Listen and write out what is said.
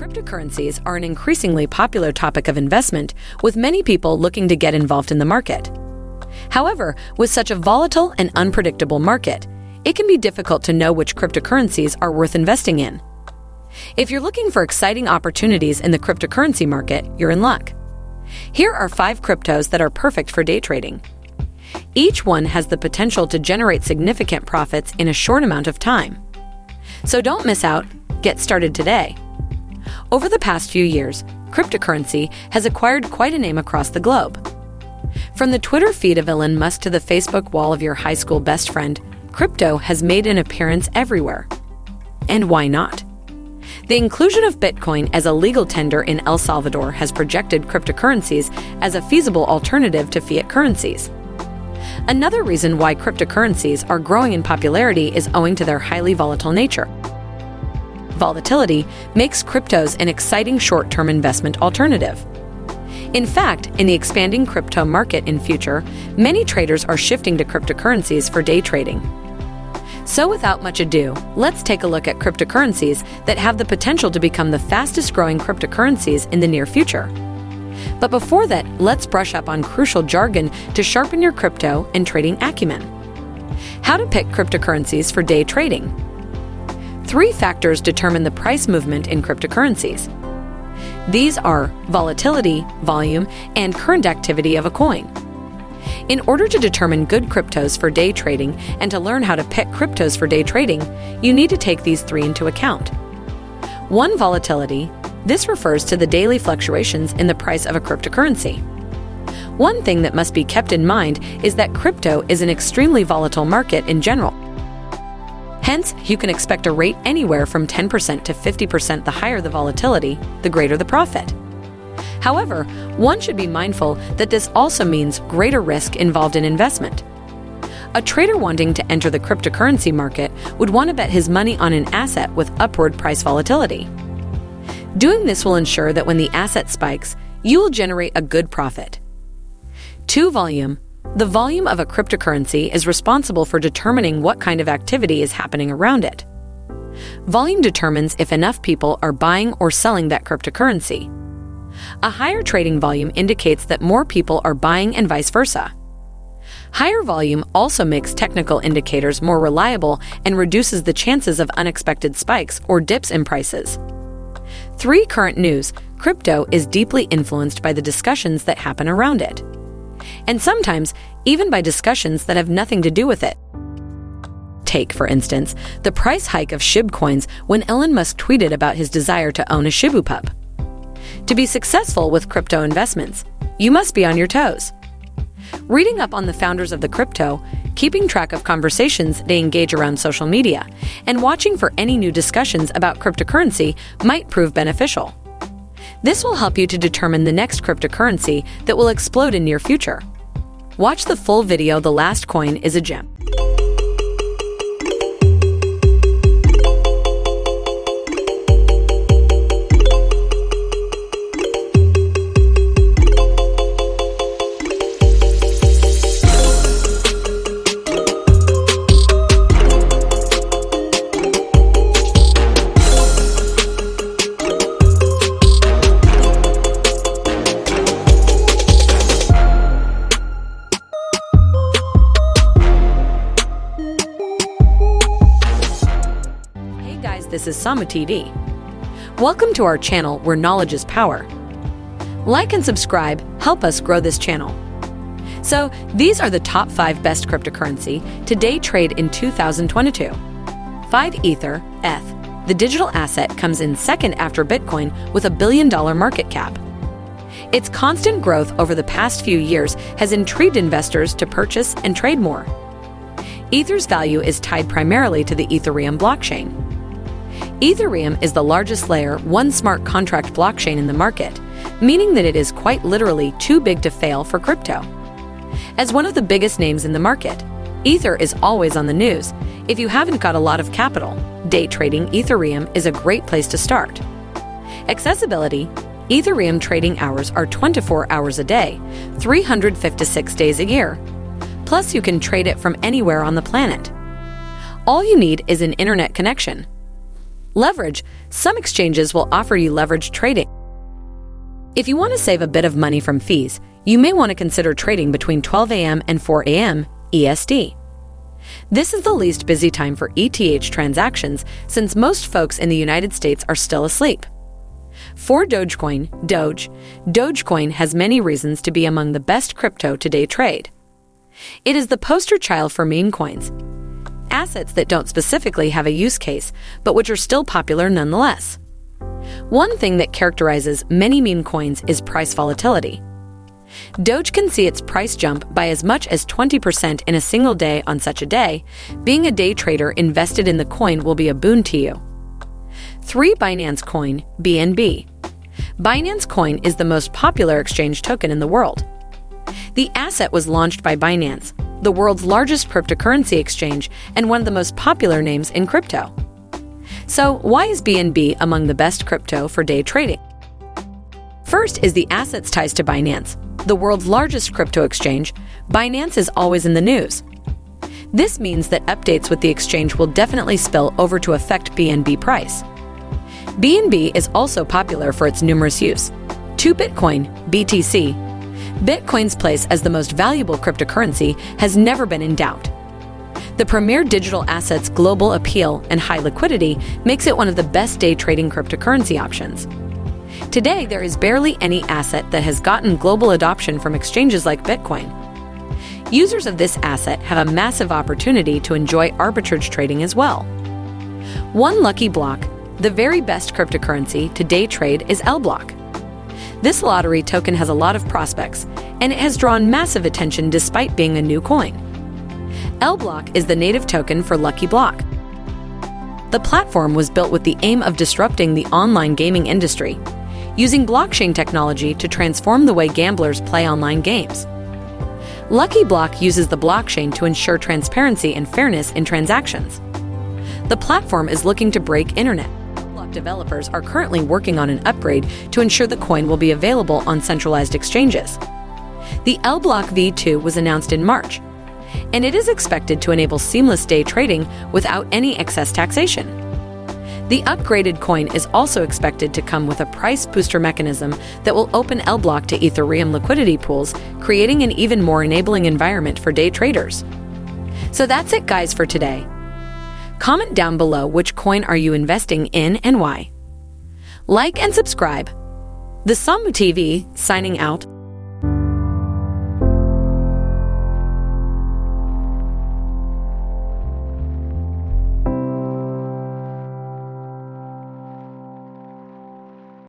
Cryptocurrencies are an increasingly popular topic of investment, with many people looking to get involved in the market. However, with such a volatile and unpredictable market, it can be difficult to know which cryptocurrencies are worth investing in. If you're looking for exciting opportunities in the cryptocurrency market, you're in luck. Here are 5 cryptos that are perfect for day trading. Each one has the potential to generate significant profits in a short amount of time. So don't miss out. Get started today. Over the past few years, cryptocurrency has acquired quite a name across the globe. From the Twitter feed of Elon Musk to the Facebook wall of your high school best friend, crypto has made an appearance everywhere. And why not? The inclusion of Bitcoin as a legal tender in El Salvador has projected cryptocurrencies as a feasible alternative to fiat currencies. Another reason why cryptocurrencies are growing in popularity is owing to their highly volatile nature. Volatility makes cryptos an exciting short-term investment alternative. In fact, in the expanding crypto market in future, many traders are shifting to cryptocurrencies for day trading. So without much ado, let's take a look at cryptocurrencies that have the potential to become the fastest-growing cryptocurrencies in the near future. But before that, let's brush up on crucial jargon to sharpen your crypto and trading acumen. How to pick cryptocurrencies for day trading. 3 factors determine the price movement in cryptocurrencies. These are volatility, volume, and current activity of a coin. In order to determine good cryptos for day trading and to learn how to pick cryptos for day trading, you need to take these 3 into account. 1. Volatility. This refers to the daily fluctuations in the price of a cryptocurrency. One thing that must be kept in mind is that crypto is an extremely volatile market in general. Hence, you can expect a rate anywhere from 10% to 50%. The higher the volatility, the greater the profit. However, one should be mindful that this also means greater risk involved in investment. A trader wanting to enter the cryptocurrency market would want to bet his money on an asset with upward price volatility. Doing this will ensure that when the asset spikes, you will generate a good profit. 2. Volume. The volume of a cryptocurrency is responsible for determining what kind of activity is happening around it. Volume determines if enough people are buying or selling that cryptocurrency. A higher trading volume indicates that more people are buying and vice versa. Higher volume also makes technical indicators more reliable and reduces the chances of unexpected spikes or dips in prices. 3. Current news. Crypto is deeply influenced by the discussions that happen around it, and sometimes even by discussions that have nothing to do with it. Take, for instance, the price hike of SHIB coins when Elon Musk tweeted about his desire to own a Shibu pup. To be successful with crypto investments, you must be on your toes. Reading up on the founders of the crypto, keeping track of conversations they engage around social media, and watching for any new discussions about cryptocurrency might prove beneficial. This will help you to determine the next cryptocurrency that will explode in near future. Watch the full video. The last coin is a gem. This is Samu TV. Welcome to our channel where knowledge is power. Like and subscribe, help us grow this channel. So, these are the top 5 best cryptocurrency to day trade in 2022. 5. Ether, ETH. The digital asset comes in second after Bitcoin with $1 billion market cap. Its constant growth over the past few years has intrigued investors to purchase and trade more. Ether's value is tied primarily to the Ethereum blockchain. Ethereum is the largest Layer 1 smart contract blockchain in the market, meaning that it is quite literally too big to fail for crypto. As one of the biggest names in the market, Ether is always on the news. If you haven't got a lot of capital, day trading Ethereum is a great place to start. Accessibility. Ethereum trading hours are 24 hours a day, 356 days a year. Plus, you can trade it from anywhere on the planet. All you need is an internet connection. Leverage. Some exchanges will offer you leverage trading. If you want to save a bit of money from fees, you may want to consider trading between 12 a.m. and 4 a.m. EST. This is the least busy time for ETH transactions since most folks in the United States are still asleep. For Dogecoin, Dogecoin has many reasons to be among the best crypto to day trade. It is the poster child for meme coins, assets that don't specifically have a use case, but which are still popular nonetheless. One thing that characterizes many meme coins is price volatility. Doge can see its price jump by as much as 20% in a single day. On such a day, being a day trader invested in the coin will be a boon to you. 3. Binance Coin, BNB. Binance Coin is the most popular exchange token in the world. The asset was launched by Binance, the world's largest cryptocurrency exchange and one of the most popular names in crypto. So, why is BNB among the best crypto for day trading? First is the asset's ties to Binance, the world's largest crypto exchange. Binance is always in the news. This means that updates with the exchange will definitely spill over to affect BNB price. BNB is also popular for its numerous use. 2. Bitcoin, BTC. Bitcoin's place as the most valuable cryptocurrency has never been in doubt. The premier digital asset's global appeal and high liquidity makes it one of the best day trading cryptocurrency options. Today, there is barely any asset that has gotten global adoption from exchanges like Bitcoin. Users of this asset have a massive opportunity to enjoy arbitrage trading as well. 1. Lucky Block. The very best cryptocurrency to day trade is L-Block. This lottery token has a lot of prospects, and it has drawn massive attention despite being a new coin. L-Block is the native token for Lucky Block. The platform was built with the aim of disrupting the online gaming industry, using blockchain technology to transform the way gamblers play online games. Lucky Block uses the blockchain to ensure transparency and fairness in transactions. The platform is looking to break internet. Developers are currently working on an upgrade to ensure the coin will be available on centralized exchanges. The L-Block V2 was announced in March, and it is expected to enable seamless day trading without any excess taxation. The upgraded coin is also expected to come with a price booster mechanism that will open L-Block to Ethereum liquidity pools, creating an even more enabling environment for day traders. So that's it, guys, for today. Comment down below which coin are you investing in and why. Like and subscribe. The Samu TV, signing out.